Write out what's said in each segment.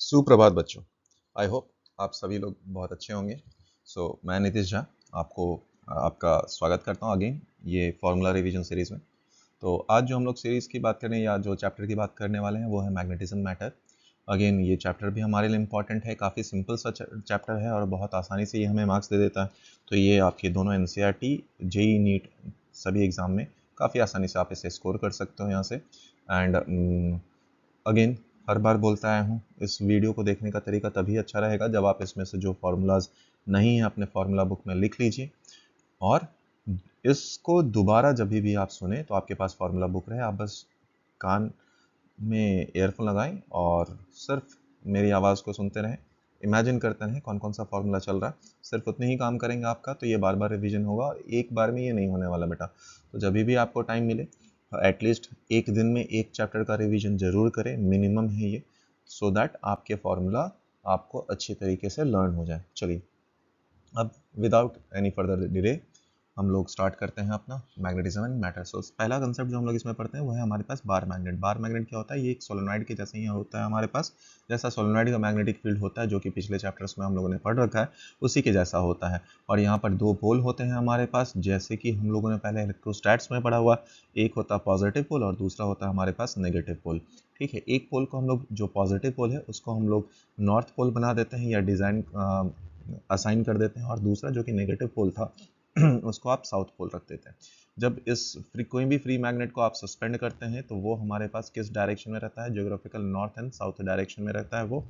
सुप्रभात बच्चों। I hope आप सभी लोग बहुत अच्छे होंगे। मैं नीतीश झा आपको आपका स्वागत करता हूँ अगेन ये फॉर्मूला रिवीजन सीरीज़ में। तो आज जो हम लोग सीरीज़ की बात करें या जो चैप्टर की बात करने वाले हैं वो है मैग्नेटिज्म मैटर। अगेन ये चैप्टर भी हमारे लिए इम्पॉर्टेंट है, काफ़ी सिंपल सा चैप्टर है और बहुत आसानी से ये हमें मार्क्स दे देता है। तो ये आपके दोनों NCERT, JEE नीट सभी एग्ज़ाम में काफ़ी आसानी से आप इसे स्कोर कर सकते हो यहाँ से। एंड अगेन हर बार बोलता आया हूँ, इस वीडियो को देखने का तरीका तभी अच्छा रहेगा जब आप इसमें से जो फार्मूलाज नहीं है अपने फार्मूला बुक में लिख लीजिए और इसको दोबारा जब भी आप सुने तो आपके पास फार्मूला बुक रहे, आप बस कान में ईयरफोन लगाएं और सिर्फ मेरी आवाज़ को सुनते रहें, इमेजिन करते रहें कौन कौन सा फार्मूला चल रहा है। सिर्फ उतने ही काम करेंगे आपका, तो ये बार बार रिवीजन होगा, एक बार में ये नहीं होने वाला बेटा। तो जब भी आपको टाइम मिले एटलीस्ट एक दिन में एक चैप्टर का रिवीजन जरूर करें, मिनिमम है ये, सो दैट आपके फार्मूला आपको अच्छी तरीके से लर्न हो जाए। चलिए अब विदाउट एनी फर्दर डिले हम लोग स्टार्ट करते हैं अपना मैग्नेटिज्म एंड मैटर। सो पहला कंसेप्ट जो हम लोग इसमें पढ़ते हैं वो है हमारे पास बार मैग्नेट। बार मैग्नेट क्या होता है? ये एक सोलेनॉइड के जैसे ही होता है हमारे पास, जैसा सोलेनॉइड का मैग्नेटिक फील्ड होता है जो कि पिछले चैप्टर्स में हम लोगों ने पढ़ रखा है, उसी के जैसा होता है। और यहाँ पर दो पोल होते हैं हमारे पास, जैसे कि हम लोगों ने पहले इलेक्ट्रोस्टैट्स में पढ़ा हुआ, एक होता है पॉजिटिव पोल और दूसरा होता है हमारे पास नेगेटिव पोल। ठीक है, एक पोल को हम लोग, जो पॉजिटिव पोल है उसको हम लोग नॉर्थ पोल बना देते हैं या डिज़ाइन असाइन कर देते हैं, और दूसरा जो कि नेगेटिव पोल था उसको आप साउथ पोल रख देते हैं। जब कोई भी फ्री मैग्नेट को आप सस्पेंड करते हैं तो वो हमारे पास किस डायरेक्शन में रहता है? Geographical north and south direction में रहता है वो।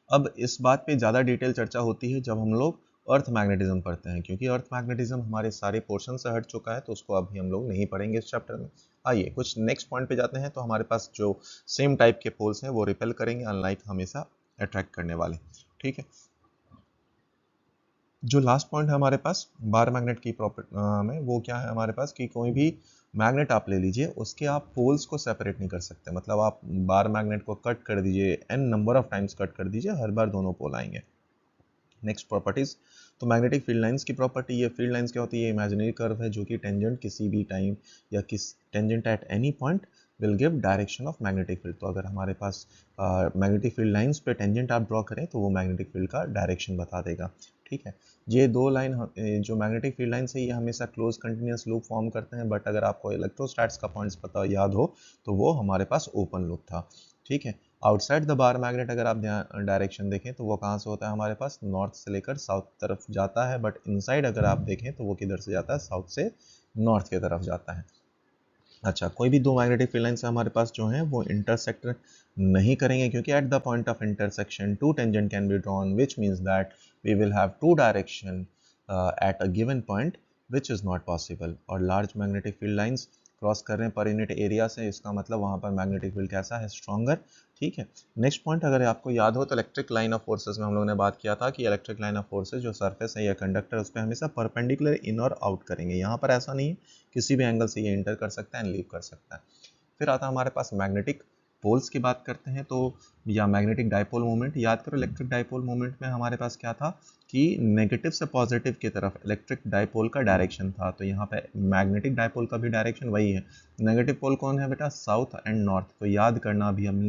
अब इस बात पे ज़्यादा डिटेल चर्चा होती है जब हम लोग अर्थ मैग्नेटिज्म पढ़ते हैं, क्योंकि अर्थ मैग्नेटिज्म हमारे सारे पोर्शन से हट चुका है, तो उसको अभी हम लोग नहीं पढ़ेंगे इस चैप्टर में। आइए कुछ नेक्स्ट पॉइंट पे जाते हैं। तो हमारे पास जो सेम टाइप के पोल्स हैं वो रिपेल करेंगे, अनलाइक हमेशा अट्रैक्ट करने वाले। ठीक है, जो लास्ट पॉइंट है हमारे पास बार मैग्नेट की प्रॉपर्टी में, वो क्या है हमारे पास कि कोई भी मैग्नेट आप ले लीजिए, उसके आप पोल्स को सेपरेट नहीं कर सकते। मतलब आप बार मैग्नेट को कट कर दीजिए, n number of times cut कर दीजिए, हर बार दोनों पोल आएंगे। नेक्स्ट प्रॉपर्टीज, तो मैग्नेटिक फील्ड लाइंस की प्रॉपर्टी, ये फील्ड लाइंस क्या होती है? इमेजिनरी कर्व है जो कि टेंजेंट किसी भी टाइम या किस tangent at any point will give direction of magnetic field. तो अगर हमारे पास मैग्नेटिक फील्ड लाइंस पे टेंजेंट आप ड्रॉ करें तो वो मैग्नेटिक फील्ड का डायरेक्शन बता देगा। ठीक है, ये दो लाइन जो मैग्नेटिक फील्ड लाइन है ये हमेशा क्लोज कंटिन्यूस लूप फॉर्म करते हैं, बट अगर आपको इलेक्ट्रोस्टैट्स का पॉइंट्स पता याद हो तो वो हमारे पास ओपन लूप था। ठीक है, आउटसाइड द बार मैग्नेट अगर आप डायरेक्शन देखें तो वो कहाँ से होता है? हमारे पास नॉर्थ से लेकर साउथ तरफ जाता है, बट इनसाइड अगर आप देखें तो वो किधर से जाता है? साउथ से नॉर्थ की तरफ जाता है। अच्छा, कोई भी दो मैग्नेटिक फील्ड लाइंस हमारे पास जो हैं वो इंटरसेक्ट नहीं करेंगे, क्योंकि at the point of intersection two tangent can be drawn, which means that we will have two direction at a given point, which is not possible. और large magnetic field lines cross कर रहे हैं per unit area से, इसका मतलब वहाँ पर magnetic field कैसा है? स्ट्रॉन्गर। ठीक है, नेक्स्ट पॉइंट अगर आपको याद हो तो इलेक्ट्रिक लाइन ऑफ फोर्सेस में हम लोगों ने बात किया था कि इलेक्ट्रिक लाइन ऑफ फोर्सेस जो सरफेस है या कंडक्टर, उस पर हमेशा परपेंडिकुलर इन और आउट करेंगे। यहाँ पर ऐसा नहीं है, किसी भी एंगल से ये इंटर कर सकता है एंड लीव कर सकता है। फिर आता है हमारे पास मैग्नेटिक पोल्स की बात करते हैं तो, या मैग्नेटिक डायपोल मोमेंट। याद करो इलेक्ट्रिक डायपोल मोमेंट में हमारे पास क्या था कि नेगेटिव से पॉजिटिव की तरफ इलेक्ट्रिक डायपोल का डायरेक्शन था, तो यहाँ पे मैग्नेटिक डायपोल का भी डायरेक्शन वही है। नेगेटिव पोल कौन है बेटा? South and north. तो याद करना, अभी हम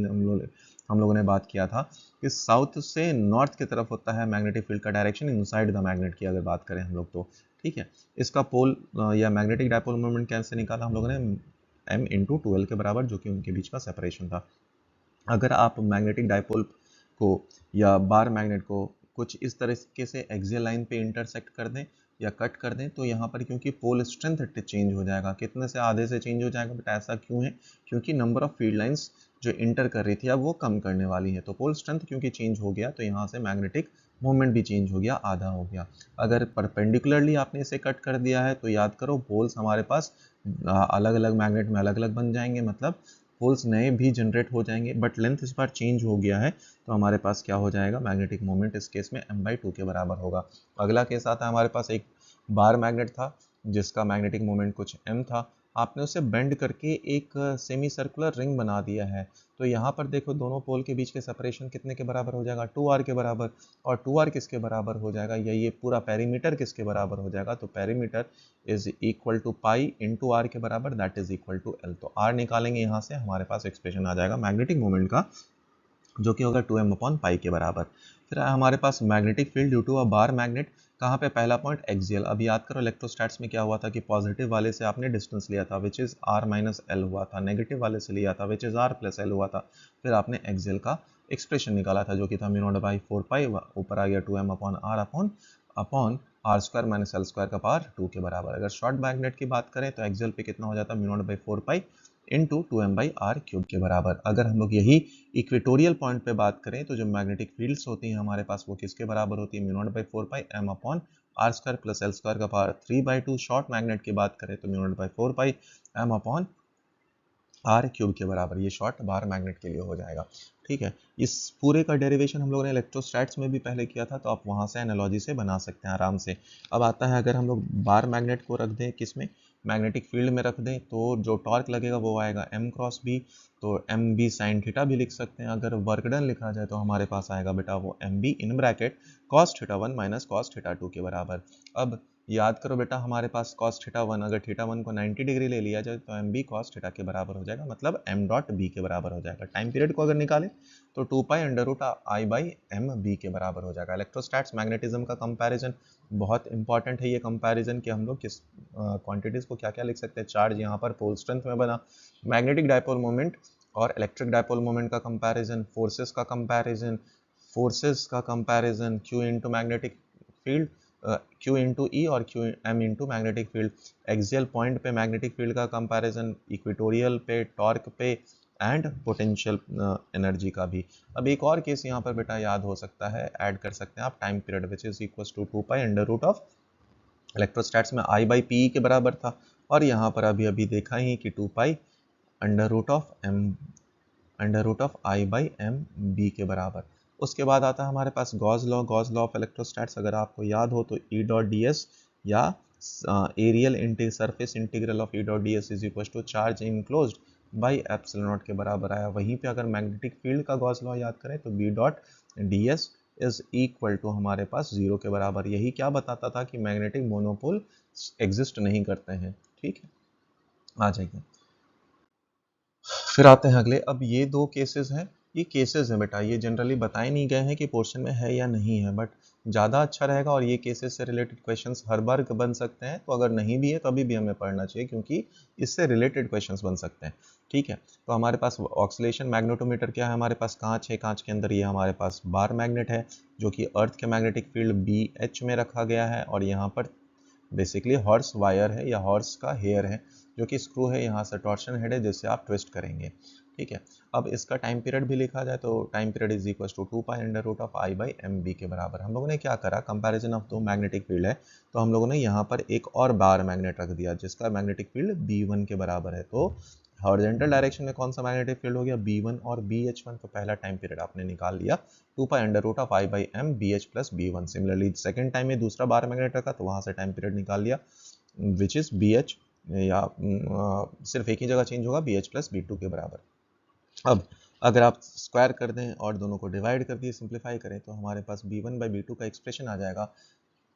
लोगों ने बात किया था कि साउथ से नॉर्थ की तरफ होता है मैग्नेटिक फील्ड का डायरेक्शन इनसाइड द मैग्नेट की अगर बात करें हम लोग तो। ठीक है, इसका पोल या मैग्नेटिक डायपोल मोमेंट कैसे निकाला हम लोगों ने? m/12 के बराबर, जो कि उनके बीच का सेपरेशन था। अगर आप मैग्नेटिक डायपोल को या बार मैग्नेट को कुछ इस तरीके से एक्सियल लाइन पे इंटरसेक्ट कर दें या कट कर दें, तो यहाँ पर क्योंकि पोल स्ट्रेंथ चेंज हो जाएगा, कितने से? आधे से चेंज हो जाएगा। बट ऐसा क्यों है? क्योंकि नंबर ऑफ फील्ड लाइंस जो इंटर कर रही थी अब वो कम करने वाली है, तो पोल स्ट्रेंथ क्योंकि चेंज हो गया तो यहाँ से मैग्नेटिक मोमेंट भी चेंज हो गया, आधा हो गया। अगर परपेंडिकुलरली आपने इसे कट कर दिया है तो याद करो पोल्स हमारे पास अलग अलग मैग्नेट में अलग अलग बन जाएंगे, मतलब पोल्स नए भी जनरेट हो जाएंगे, बट लेंथ इस बार चेंज हो गया है, तो हमारे पास क्या हो जाएगा? मैग्नेटिक मोमेंट इस केस में m/2 के बराबर होगा। अगला केस आता है हमारे पास, एक बार मैग्नेट था जिसका मैग्नेटिक मोमेंट कुछ m था, आपने उसे बेंड करके एक सेमी सर्कुलर रिंग बना दिया है, तो यहाँ पर देखो दोनों पोल के बीच के सेपरेशन कितने के बराबर हो जाएगा? 2r के बराबर। और 2r किसके बराबर हो जाएगा, या ये पूरा पेरीमीटर किसके बराबर हो जाएगा? तो perimeter is equal to pi into R के बराबर, that is equal to L. तो आर निकालेंगे यहाँ से, हमारे पास एक्सप्रेशन आ जाएगा मैग्नेटिक मोमेंट का जो कि होगा 2m/π के बराबर। फिर हमारे पास magnetic field due to a bar magnet, कहाँ पे पहला पॉइंट एक्सियल। अब याद करो इलेक्ट्रोस्टैट्स में क्या हुआ था कि पॉजिटिव वाले से आपने डिस्टेंस लिया था which is r minus L हुआ था, नेगेटिव वाले से लिया था which is r plus L हुआ था। फिर आपने एक्सियल का एक्सप्रेशन निकाला था जो कि था μ0/4π, ऊपर आ गया 2m/r upon R square minus L square का पावर 2 के बराबर। अगर शॉर्ट मैग्नेट की बात करें तो एक्सियल पे कितना हो जाता है μ0/4π इंटू 2m/r³ के बराबर। अगर हम लोग यही इक्वेटोरियल पॉइंट पे बात करें तो जो मैग्नेटिक फील्ड्स होती हैं हमारे पास वो किसके बराबर होती है μ0/4π m upon R square plus L square का पावर 3/2। शॉर्ट मैग्नेट की बात करें तो μ0/4π m अपॉन r³ के बराबर। ये शॉर्ट बार मैग्नेट के लिए हो जाएगा। ठीक है, इस पूरे का डेरिवेशन हम लोगों ने इलेक्ट्रोस्टैट्स में भी पहले किया था, तो आप वहां से एनालॉजी से बना सकते हैं आराम से। अब आता है अगर हम लोग बार मैग्नेट को रख दें किसमें, मैग्नेटिक फील्ड में रख दें, तो जो टॉर्क लगेगा वो आएगा m क्रॉस b, तो एम बी साइन थीटा भी लिख सकते हैं। अगर वर्क डन लिखा जाए तो हमारे पास आएगा बेटा वो M B in bracket cos theta 1 minus cos theta 2 के बराबर। अब याद करो बेटा हमारे पास cos थीटा 1, अगर थीटा 1 को 90 डिग्री ले लिया जाए तो एम बी कॉस थीटा के बराबर हो जाएगा, मतलब m डॉट बी के बराबर हो जाएगा। टाइम पीरियड को अगर निकालें तो 2 pi under root I by M B के बराबर हो जाएगा। इलेक्ट्रोस्टैट्स मैग्नेटिज्म का कंपैरिजन बहुत इंपॉर्टेंट है, ये कंपैरिजन कि हम लोग किस क्वांटिटीज को क्या क्या लिख सकते हैं। चार्ज यहाँ पर पोल स्ट्रेंथ में बना, मैग्नेटिक डायपोल मोमेंट और इलेक्ट्रिक डायपोल मोमेंट का कंपैरिजन, फोर्सेस का comparison, Q into magnetic field, Q into E और Q M into magnetic field, axial point पे मैग्नेटिक फील्ड का कंपैरिजन, इक्वेटोरियल पे, टॉर्क पे एंड पोटेंशियल एनर्जी का भी। अब एक और केस यहाँ पर बेटा याद हो सकता है, ऐड कर सकते हैं आप, time period which is equal to 2 pi under root of, electrostatics में आई बाई पी के बराबर था और यहाँ पर अभी अभी देखा ही कि 2 pi under root of I by M B के बराबर। उसके बाद आता है हमारे पास गॉस लॉ ऑफ इलेक्ट्रोस्टैट्स। अगर आपको याद हो तो ई डॉट डी एस या aerial surface integral of E dot D S is equal to charge enclosed by epsilon naught के बराबर आया। वहीं पे अगर मैग्नेटिक फील्ड का गॉस लॉ याद करें तो B dot D S is equal to हमारे पास 0 के बराबर। यही क्या बताता था कि मैग्नेटिक मोनोपोल एग्जिस्ट नहीं करते हैं। ठीक है, आ जाइए, फिर आते हैं अगले। अब ये दो केसेस हैं, ये केसेस हैं बेटा, ये जनरली बताए नहीं गए हैं कि पोर्शन में है या नहीं है, बट ज़्यादा अच्छा रहेगा और ये केसेस से रिलेटेड क्वेश्चंस हर बार बन सकते हैं। तो अगर नहीं भी है तो अभी भी हमें पढ़ना चाहिए क्योंकि इससे रिलेटेड क्वेश्चंस बन सकते हैं। ठीक है, तो हमारे पास ऑक्सीलेशन मैग्नेटोमीटर क्या है, हमारे पास कांच है, कांच के अंदर ये हमारे पास बार मैग्नेट है जो कि अर्थ के मैग्नेटिक फील्ड बी एच में रखा गया है और यहाँ पर बेसिकली हॉर्स वायर है या हॉर्स का हेयर है जो कि स्क्रू है, यहाँ से टॉर्शन हेड है जिससे आप ट्विस्ट करेंगे। ठीक है, अब इसका टाइम पीरियड भी लिखा जाए तो time period is equal to 2 pi under root of I by M B के बराबर। हम लोगों ने क्या करा, कंपैरिजन ऑफ दो मैग्नेटिक फील्ड है तो हम लोगों ने यहाँ पर एक और बार मैग्नेट रख दिया जिसका मैग्नेटिक फील्ड B1 के बराबर है। तो हॉरिजॉन्टल डायरेक्शन में कौन सा मैग्नेटिक फील्ड हो गया, B1 और BH1। तो पहला टाइम पीरियड आपने निकाल लिया 2 pi under root of I by M B H plus B1। Similarly second time में दूसरा बार मैग्नेट रखा तो वहाँ से टाइम पीरियड निकाल लिया विच इज BH, या सिर्फ एक ही जगह चेंज होगा, BH प्लस B2 के बराबर। अब अगर आप स्क्वायर कर दें और दोनों को डिवाइड कर दिए, सिंप्लीफाई करें तो हमारे पास B1 बाई B2 का एक्सप्रेशन आ जाएगा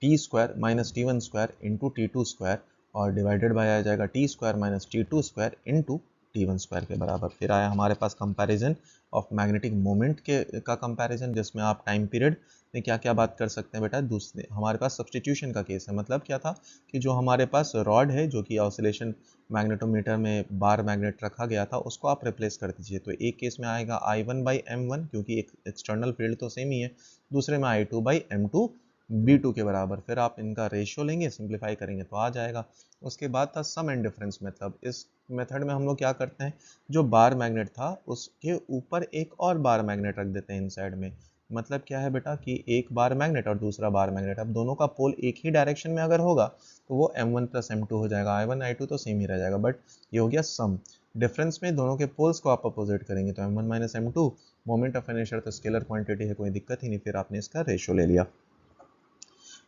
T square minus T1 square into T2 square और डिवाइडेड बाय आ जाएगा T square minus T2 square into T1 square के बराबर। फिर आया हमारे पास कंपैरिजन ऑफ मैग्नेटिक मोमेंट के का कंपैरिजन जिसमें आप टाइम पीरियड में क्या क्या बात कर सकते हैं बेटा। दूसरे हमारे पास सब्सटीट्यूशन का केस है, मतलब क्या था कि जो हमारे पास रॉड है जो कि ऑसिलेशन मैग्नेटोमीटर में बार मैग्नेट रखा गया था उसको आप रिप्लेस कर दीजिए। तो एक केस में आएगा I1 बाई M1 क्योंकि एक एक्सटर्नल फील्ड तो सेम ही है, दूसरे में I2 बाई M2 B2 के बराबर। फिर आप इनका रेशियो लेंगे, सिंप्लीफाई करेंगे तो आ जाएगा। उसके बाद था सम एंड डिफरेंस मेथड। इस मेथड में हम लोग क्या करते हैं, जो बार मैग्नेट था उसके ऊपर एक और बार मैग्नेट रख देते हैं इन साइड में। मतलब क्या है बेटा कि एक बार मैग्नेट और दूसरा बार मैग्नेट, अब दोनों का पोल एक ही डायरेक्शन में अगर होगा तो वो M1 प्लस M2 हो जाएगा, I1 I2 तो सेम ही रह जाएगा, बट ये हो गया सम। डिफरेंस में दोनों के पोल्स को आप अपोजिट करेंगे तो M1 minus M2, moment of inertia तो स्केलर क्वांटिटी है, कोई दिक्कत ही नहीं, फिर आपने इसका रेशियो ले लिया।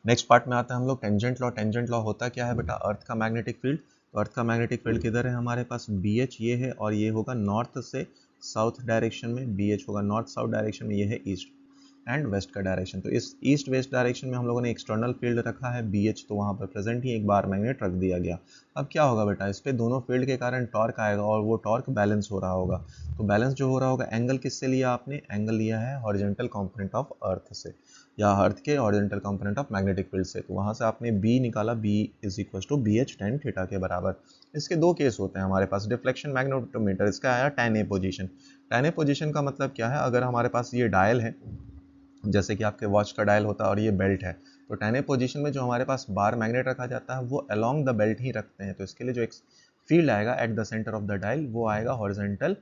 नेक्स्ट पार्ट में आता है हम लोग टेंजेंट लॉ। टेंजेंट लॉ होता क्या है बेटा, अर्थ का मैग्नेटिक फील्ड, तो अर्थ का मैग्नेटिक फील्ड किधर है हमारे पास, BH ये है और ये होगा नॉर्थ से साउथ डायरेक्शन में, BH होगा नॉर्थ साउथ डायरेक्शन में, ये है ईस्ट। एंड वेस्ट का डायरेक्शन। तो इस ईस्ट वेस्ट डायरेक्शन में हम लोगों ने एक्सटर्नल फील्ड रखा है BH, तो वहाँ पर प्रेजेंट ही एक बार मैग्नेट रख दिया गया। अब क्या होगा बेटा, इस पे दोनों फील्ड के कारण टॉर्क आएगा और वो टॉर्क बैलेंस हो रहा होगा। तो बैलेंस जो हो रहा होगा, एंगल किससे लिया आपने, एंगल लिया है हॉरिजॉन्टल कंपोनेंट ऑफ अर्थ से, या अर्थ के horizontal component of magnetic field से। तो वहाँ से आपने B निकाला, B is equal to BH tan theta के बराबर। इसके दो केस होते हैं हमारे पास, डिफ्लेक्शन मैग्नेटोमीटर, इसका आया tan A position. tan A position का मतलब क्या है, अगर हमारे पास ये डायल है, जैसे कि आपके वॉच का डायल होता है और ये बेल्ट है, तो tan A पोजीशन में जो हमारे पास बार मैग्नेट रखा जाता है वो अलोंग द बेल्ट ही रखते हैं। तो इसके लिए जो एक फील्ड आएगा at the centre of the dial वो आएगा हॉरिजॉन्टल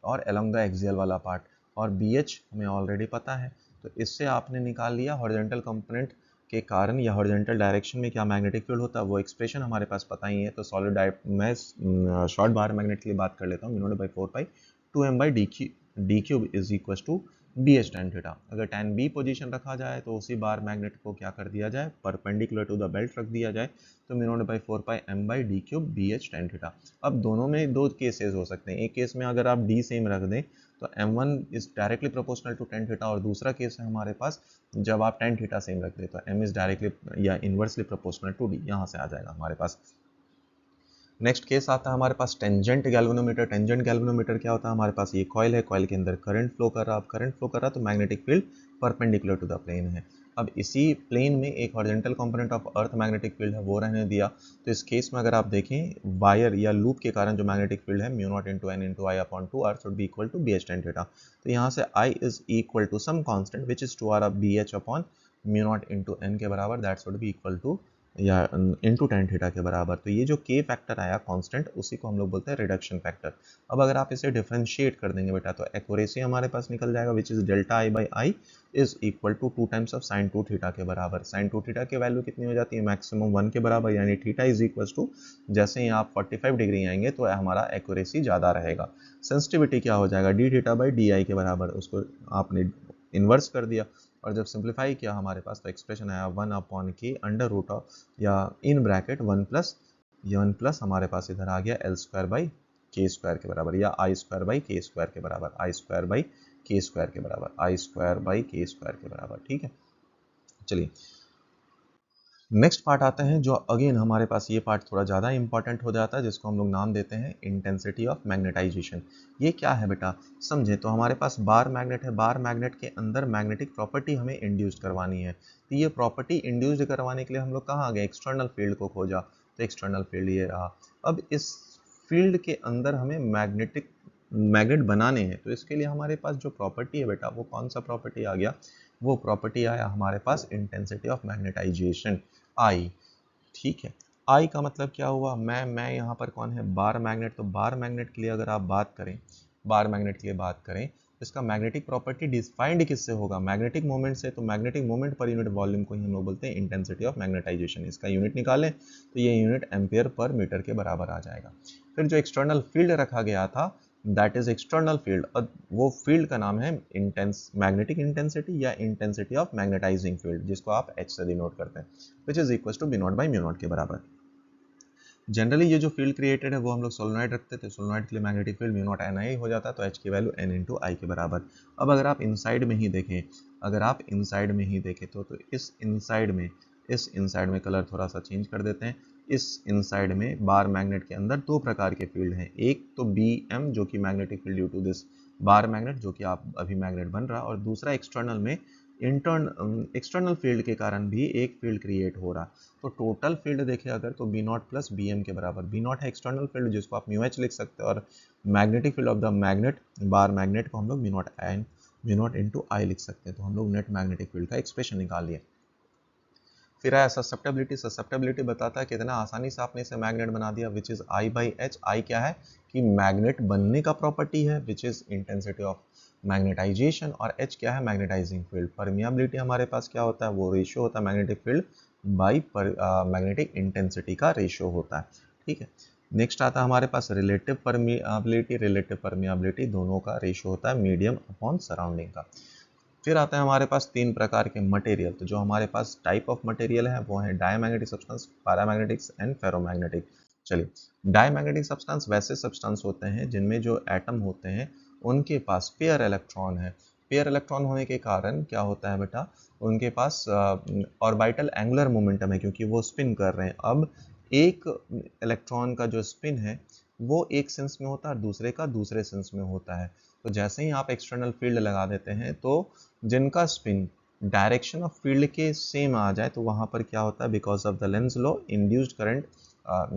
और अलोंग द एक्सियल वाला पार्ट, और BH हमें ऑलरेडी पता है। तो इससे आपने निकाल लिया हॉरिजॉन्टल कंपोनेंट के कारण या हॉरिजॉन्टल डायरेक्शन में क्या मैग्नेटिक फील्ड होता है, वो एक्सप्रेशन हमारे पास पता ही है। तो सॉलिड मैं शॉर्ट बार मैग्नेट के लिए बात कर लेता हूँ, μ/4π 2m/d³ is equal to BH tan theta. अगर tan B पोजीशन रखा जाए तो उसी बार मैग्नेट को क्या कर दिया जाए, परपेंडिकुलर टू द बेल्ट रख दिया जाए, तो μ/4π m/d³ BH tan थीटा। अब दोनों में दो केसेस हो सकते हैं, एक केस में अगर आप D सेम रख दें तो m1 is directly proportional to tan theta, और दूसरा केस है हमारे पास जब आप tan थीटा सेम रख दें तो m इज डायरेक्टली या इनवर्सली प्रोपोर्शनल टू D, यहाँ से आ जाएगा हमारे पास। नेक्स्ट केस आता है हमारे पास टेंजेंट गैल्वेनोमीटर। टेंजेंट गैल्वेनोमीटर क्या होता है, हमारे पास ये कॉइल है, कॉइल के अंदर करंट फ्लो कर रहा है, अब करंट फ्लो कर रहा है तो magnetic field perpendicular to the plane है। अब इसी प्लेन में एक horizontal component of earth magnetic field है वो रहने दिया। तो इस केस में अगर आप देखें वायर या लूप के कारण जो मैग्नेटिक फील्ड है μ0 × n × I/2 r should be equal to BH tan theta. तो यहाँ से I is equal to some constant which is 2r BH upon μ0 × n के बराबर, that should be equal to या इनटू tan थीटा के बराबर। तो ये जो k फैक्टर आया कांस्टेंट, उसी को हम लोग बोलते हैं रिडक्शन फैक्टर। अब अगर आप इसे डिफरेंशिएट कर देंगे बेटा तो एक्यूरेसी हमारे पास निकल जाएगा which is delta I/I is equal to 2 times of sin 2 theta के बराबर। sin 2 थीटा की वैल्यू कितनी हो जाती है, मैक्सिमम 1 के बराबर, यानी थीटा इज इक्वल टू जैसे ही आप 45 डिग्री आएंगे तो हमारा एक्यूरेसी ज़्यादा रहेगा। सेंसिटिविटी क्या हो जाएगा, d थीटा बाई DI के बराबर, उसको आपने इन्वर्स कर दिया और जब सिंप्लीफाई किया हमारे पास तो एक्सप्रेशन आया 1/k अंडर रूट ऑफ या इन ब्रैकेट 1 प्लस हमारे पास इधर आ गया L² के बराबर, या I² के बराबर, I² के बराबर, I² के बराबर। ठीक है, चलिए नेक्स्ट पार्ट आते हैं, जो अगेन हमारे पास ये पार्ट थोड़ा ज़्यादा इंपॉर्टेंट हो जाता है, जिसको हम लोग नाम देते हैं इंटेंसिटी ऑफ मैग्नेटाइजेशन। ये क्या है बेटा, समझे तो हमारे पास बार मैग्नेट है, बार मैग्नेट के अंदर मैग्नेटिक प्रॉपर्टी हमें इंड्यूस्ड करवानी है। तो ये प्रॉपर्टी इंड्यूस्ड करवाने के लिए हम लोग कहाँ गए, एक्सटर्नल फील्ड को खोजा, तो एक्सटर्नल फील्ड ये रहा। अब इस फील्ड के अंदर हमें मैग्नेट बनाने हैं, तो इसके लिए हमारे पास जो प्रॉपर्टी है बेटा, वो कौन सा प्रॉपर्टी आ गया, वो प्रॉपर्टी आया हमारे पास इंटेंसिटी ऑफ मैग्नेटाइजेशन I। ठीक है, I का मतलब क्या हुआ, मैं यहाँ पर कौन है, बार मैग्नेट। तो बार मैग्नेट के लिए अगर आप बात करें, बार मैग्नेट के लिए बात करें तो इसका मैग्नेटिक प्रॉपर्टी डिफाइंड किससे होगा, मैग्नेटिक मोमेंट से। तो magnetic moment per unit volume को ही हम लोग बोलते हैं इंटेंसिटी ऑफ मैग्नेटाइजेशन। इसका यूनिट निकालें तो ये यूनिट एम्पियर पर मीटर के बराबर आ जाएगा। फिर जो एक्सटर्नल फील्ड रखा गया था दैट इज एक्सटर्नल फील्ड, और वो फील्ड का नाम है मैग्नेटिक इंटेंसिटी या इंटेंसिटी ऑफ मैग्नेटाइजिंग फील्ड, जिसको आप H से डिनोट करते हैं, विच इज इक्वल टू B0/μ0 के बराबर। जनरली ये जो फील्ड क्रिएटेड है वो हम लोग सोलेनॉइड रखते थे, सोलेनॉइड के लिए मैग्नेटिक फील्ड μ0 NI हो जाता है, तो H की वैल्यू N × I के बराबर। अब अगर आप इनसाइड में ही देखें, तो इस इनसाइड में कलर थोड़ा सा चेंज कर देते हैं। इस इनसाइड में बार मैग्नेट के अंदर दो प्रकार के फील्ड हैं, एक तो BM जो कि magnetic field due to this bar magnet, जो कि आप अभी मैग्नेट बन रहा, और दूसरा एक्सटर्नल में एक्सटर्नल फील्ड के कारण भी एक फील्ड क्रिएट हो रहा। तो टोटल फील्ड देखें अगर तो B0 प्लस BM के बराबर। B0 है एक्सटर्नल फील्ड जिसको आप μH लिख सकते हैं, और magnetic field of the magnet bar magnet को हम लोग B0 इंटू I लिख सकते हैं। तो हम लोग नेट मैग्नेटिक फील्ड का एक्सप्रेशन निकालिए। फिर आया ससेप्टेबिलिटी। ससेप्टेबिलिटी बताता है कितना आसानी से आपने इसे मैग्नेट बना दिया, विच इज I/H। I क्या है कि मैग्नेट बनने का प्रॉपर्टी है, which is intensity of magnetization, और H क्या है, मैग्नेटाइजिंग फील्ड। परमियाबिलिटी हमारे पास क्या होता है, वो रेशियो होता है magnetic field by magnetic intensity का रेशियो होता है। ठीक है, नेक्स्ट आता है हमारे पास रिलेटिव परमियाबिलिटी दोनों का रेशियो होता है मीडियम अपॉन सराउंडिंग का। फिर आते हैं हमारे पास तीन प्रकार के मटेरियल। तो जो हमारे पास टाइप ऑफ मटेरियल है वो है डायमैग्नेटिक सब्सटेंस, पैरामैग्नेटिक्स एंड फेरोमैग्नेटिक। चलिए, डायमैग्नेटिक सब्सटेंस वैसे सब्सटेंस होते हैं जिनमें जो एटम होते हैं उनके पास पेयर इलेक्ट्रॉन है, पेयर इलेक्ट्रॉन होने के कारण क्या होता है बेटा, उनके पास ऑर्बिटल एंगुलर मोमेंटम है क्योंकि वो स्पिन कर रहे हैं। अब एक इलेक्ट्रॉन का जो स्पिन है वो एक सेंस में होता है और दूसरे का दूसरे सेंस में होता है। तो जैसे ही आप एक्सटर्नल फील्ड लगा देते हैं तो जिनका स्पिन डायरेक्शन ऑफ फील्ड के सेम आ जाए तो वहाँ पर क्या होता है, because of the Lenz law induced current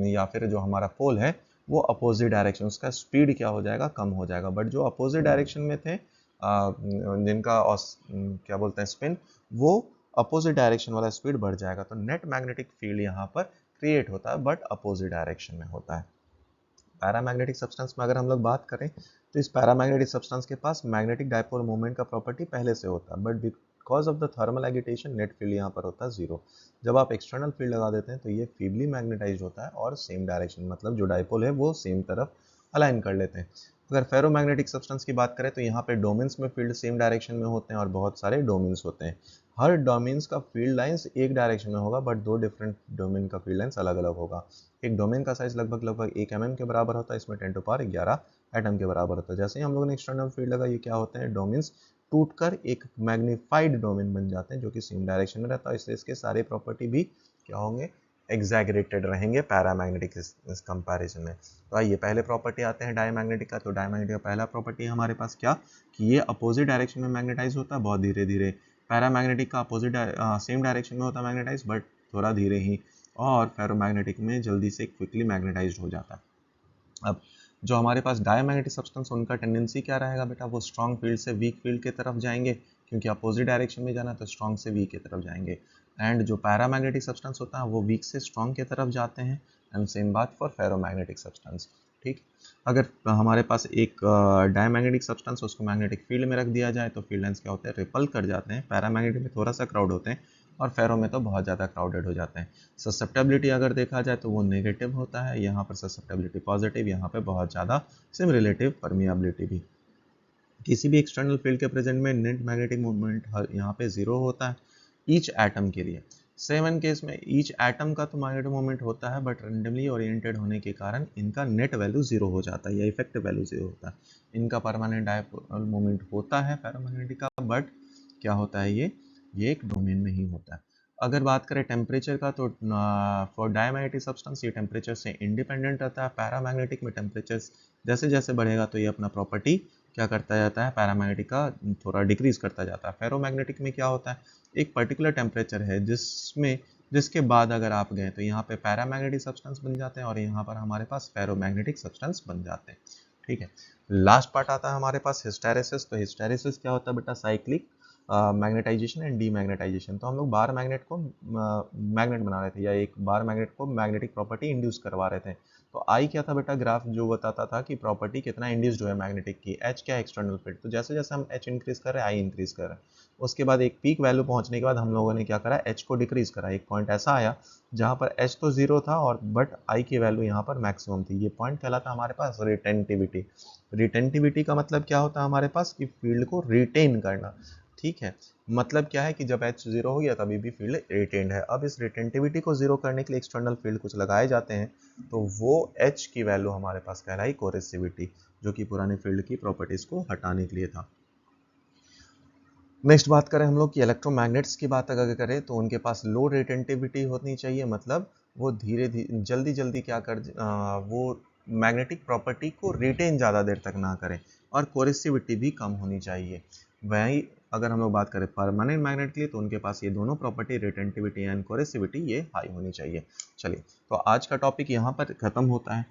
या फिर जो हमारा पोल है वो अपोजिट डायरेक्शन, उसका स्पीड क्या हो जाएगा, कम हो जाएगा। बट जो अपोजिट डायरेक्शन में थे जिनका क्या बोलते हैं स्पिन, वो अपोजिट डायरेक्शन वाला स्पीड बढ़ जाएगा। तो नेट मैग्नेटिक फील्ड यहाँ पर क्रिएट होता है बट अपोजिट डायरेक्शन में होता है। पैरामैग्नेटिक सब्सटेंस में अगर हम लोग बात करें तो इस पैरामैग्नेटिक सब्सटेंस के पास मैग्नेटिक डायपोल मोमेंट का प्रॉपर्टी पहले से होता है, but because of the thermal agitation net field यहाँ पर होता है 0। जब आप एक्सटर्नल फील्ड लगा देते हैं तो ये फीबली मैग्नेटाइज होता है और सेम डायरेक्शन, मतलब जो डायपोल है वो सेम तरफ अलाइन कर लेते हैं। अगर फेरोमैग्नेटिक सब्सटेंस की बात करें तो यहाँ पे डोमेन्स में फील्ड सेम डायरेक्शन में होते हैं और बहुत सारे डोमेन्स होते हैं। हर डोमेन्स का फील्ड लाइंस एक डायरेक्शन में होगा बट दो डिफरेंट डोमेन का फील्ड लाइंस अलग अलग होगा। एक डोमेन का साइज लगभग 1 mm के बराबर होता है, इसमें 10⁻11 एटम के बराबर होता है। जैसे ही हम लोगों ने एक्सटर्नल फील्ड लगा, ये क्या होते हैं, डोमेन्स टूटकर एक मैग्नीफाइड डोमेन बन जाते हैं जो कि सेम डायरेक्शन में रहता है, इसलिए इसके सारे प्रॉपर्टी भी क्या होंगे, एग्जैगरेटेड रहेंगे पैरामैग्नेटिक इस कंपैरिजन में। तो आइए पहले प्रॉपर्टी आते हैं डायमैग्नेटिक का। तो डायमैग्नेटिक का पहला प्रॉपर्टी है हमारे पास क्या, कि ये अपोजिट डायरेक्शन में मैग्नेटाइज होता है बहुत धीरे धीरे। पैरामैग्नेटिक का अपोजिट सेम डायरेक्शन में होता है मैग्नेटाइज बट थोड़ा धीरे ही, और फेरोमैग्नेटिक में जल्दी से क्विकली मैग्नेटाइज्ड हो जाता है। अब जो हमारे पास डायमैग्नेटिक सब्सटेंस, उनका टेंडेंसी क्या रहेगा बेटा, वो स्ट्रॉन्ग फील्ड से वीक फील्ड की तरफ जाएंगे, क्योंकि अपोजिट डायरेक्शन में जाना तो स्ट्रॉन्ग से वीक की तरफ जाएंगे। एंड जो पैरामैग्नेटिक सब्सटेंस होता है वो वीक से स्ट्रॉन्ग की तरफ जाते हैं। एंड सेम बात फॉर फेरोमैग्नेटिक सब्सटेंस। ठीक, अगर हमारे पास एक डायमैग्नेटिक सब्सटेंस, उसको मैग्नेटिक फील्ड में रख दिया जाए तो फील्ड लाइंस क्या होते हैं, रिपल कर जाते हैं। पैरामैग्नेटिक में थोड़ा सा क्राउड होते हैं और फेरो में तो बहुत ज़्यादा क्राउडेड हो जाते हैं। ससेप्टेबिलिटी अगर देखा जाए तो वो नेगेटिव होता है, यहाँ पर ससेप्टेबिलिटी पॉजिटिव, यहाँ पे बहुत ज़्यादा सिम रिलेटिव परमिएबिलिटी भी। किसी भी एक्सटर्नल फील्ड के प्रेजेंट में नेट मैग्नेटिक मूवमेंट यहाँ पे 0 होता है ईच एटम के लिए। 7 केस में ईच एटम का तो मैग्नेटिक मूवमेंट होता है बट रेंडमली ओरिएंटेड होने के कारण इनका नेट वैल्यू 0 हो जाता है या इफेक्टिव वैल्यू 0 होता है। इनका परमानेंट डायपोल मूवमेंट होता है फेरोमैग्नेटिक का, बट क्या होता है, ये एक डोमेन में ही होता है। अगर बात करें टेम्परेचर का तो फॉर डायमैग्नेटिक सब्सटेंस ये टेम्परेचर से इंडिपेंडेंट रहता है। पैरामैग्नेटिक में टेम्परेचर जैसे जैसे बढ़ेगा तो ये अपना प्रॉपर्टी क्या करता जाता है, पैरामैग्नेटिक का थोड़ा डिक्रीज करता जाता है। फेरोमैग्नेटिक में क्या होता है, एक पर्टिकुलर टेम्परेचर है जिसके बाद अगर आप गए तो यहाँ पे पैरामैग्नेटिक सब्सटेंस बन जाते हैं और यहाँ पर हमारे पास फेरोमैग्नेटिक सब्सटेंस बन जाते हैं। ठीक है, लास्ट पार्ट आता है हमारे पास हिस्टेरेसिस। तो हिस्टेरेसिस क्या होता है बेटा, साइक्लिक मैग्नेटाइजेशन एंड डीमैग्नेटाइजेशन। तो हम लोग बार मैग्नेट को मैग्नेट बना रहे थे या एक बार मैग्नेट को मैग्नेटिक प्रॉपर्टी इंड्यूस करवा रहे थे। तो आई क्या था बेटा, ग्राफ जो बताता था कि प्रॉपर्टी कितना इंड्यूस्ड हुआ है मैग्नेटिक की। एच क्या है, एक्सटर्नल फील्ड। तो जैसे जैसे हम एच इंक्रीज कर रहे हैं आई इंक्रीज कर रहे हैं। उसके बाद एक पीक वैल्यू पहुंचने के बाद हम लोगों ने क्या करा, एच को डिक्रीज करा। एक पॉइंट ऐसा आया जहां पर एच तो 0 था और बट आई की वैल्यू यहाँ पर मैक्सिमम थी। ये पॉइंट कहलाता हमारे पास रिटेंटिविटी। रिटेंटिविटी का मतलब क्या होता है हमारे पास, कि फील्ड को रिटेन करना। ठीक है, मतलब क्या है कि जब एच 0 हो गया तभी भी फील्ड रिटेन्ड है। अब इस रिटेंटिविटी को 0 करने के लिए एक्सटर्नल फील्ड कुछ लगाए जाते हैं, तो वो एच की वैल्यू हमारे पास कहलाई कोरेसिविटी, जो कि पुराने फील्ड की प्रॉपर्टीज को हटाने के लिए था। नेक्स्ट बात करें हम लोग कि इलेक्ट्रोमैग्नेट्स की बात अगर करें तो उनके पास लो रिटेंटिविटी होनी चाहिए, मतलब वो धीरे धीरे जल्दी जल्दी क्या कर वो मैग्नेटिक प्रॉपर्टी को रिटेन ज़्यादा देर तक ना करें, और कोरेसिविटी भी कम होनी चाहिए। वहीं अगर हम लोग बात करें परमानेंट मैग्नेट के लिए तो उनके पास ये दोनों प्रॉपर्टी, रिटेंटिविटी एंड कोरेसिविटी, ये हाई होनी चाहिए। चलिए, तो आज का टॉपिक यहाँ पर ख़त्म होता है।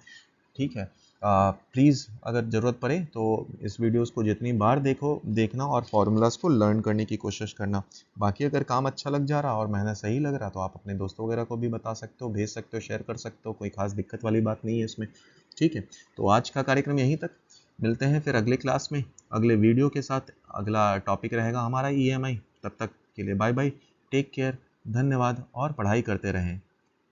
ठीक है, प्लीज़ अगर ज़रूरत पड़े तो इस वीडियोस को जितनी बार देखना और फार्मूलाज को लर्न करने की कोशिश करना। बाकी अगर काम अच्छा लग जा रहा और मेहनत सही लग रहा तो आप अपने दोस्तों वगैरह को भी बता सकते हो, भेज सकते हो, शेयर कर सकते हो, कोई खास दिक्कत वाली बात नहीं है इसमें। ठीक है, तो आज का कार्यक्रम यहीं तक। मिलते हैं फिर अगले क्लास में अगले वीडियो के साथ। अगला टॉपिक रहेगा हमारा EMI। तब तक के लिए बाय बाय, टेक केयर, धन्यवाद और पढ़ाई करते रहें।